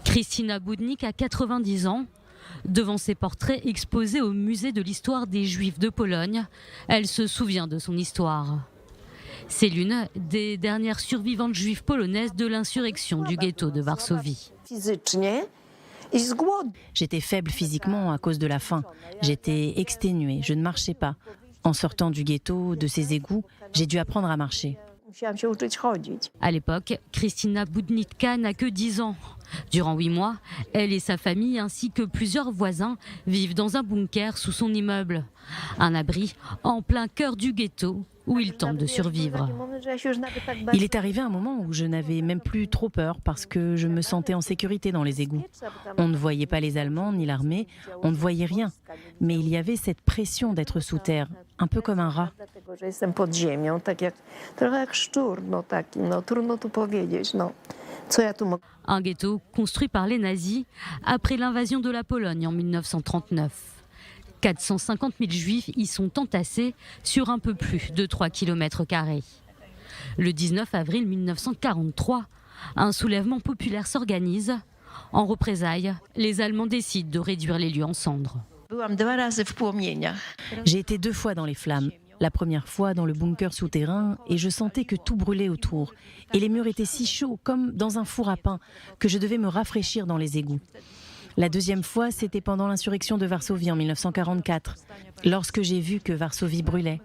Krystyna Budnik a 90 ans. Devant ses portraits exposés au musée de l'histoire des Juifs de Pologne, elle se souvient de son histoire. C'est l'une des dernières survivantes juives polonaises de l'insurrection du ghetto de Varsovie. J'étais faible physiquement à cause de la faim. J'étais exténuée, je ne marchais pas. En sortant du ghetto, de ces égouts, j'ai dû apprendre à marcher. À l'époque, Krystyna Budnicka n'a que 10 ans. Durant 8 mois, elle et sa famille ainsi que plusieurs voisins vivent dans un bunker sous son immeuble. Un abri en plein cœur du ghetto où ils tentent de survivre. Il est arrivé un moment où je n'avais même plus trop peur parce que je me sentais en sécurité dans les égouts. On ne voyait pas les Allemands ni l'armée, on ne voyait rien. Mais il y avait cette pression d'être sous terre, un peu comme un rat. Un ghetto construit par les nazis après l'invasion de la Pologne en 1939. 450 000 juifs y sont entassés sur un peu plus de 3 km². Le 19 avril 1943, un soulèvement populaire s'organise. En représailles, les Allemands décident de réduire les lieux en cendres. J'ai été 2 fois dans les flammes. La première fois dans le bunker souterrain et je sentais que tout brûlait autour. Et les murs étaient si chauds, comme dans un four à pain, que je devais me rafraîchir dans les égouts. La deuxième fois, c'était pendant l'insurrection de Varsovie en 1944, lorsque j'ai vu que Varsovie brûlait.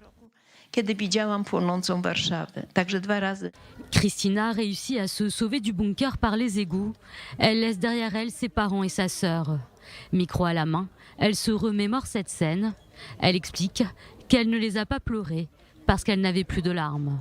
Krystyna réussit à se sauver du bunker par les égouts. Elle laisse derrière elle ses parents et sa sœur. Micro à la main, elle se remémore cette scène. Elle explique qu'elle ne les a pas pleurés parce qu'elle n'avait plus de larmes.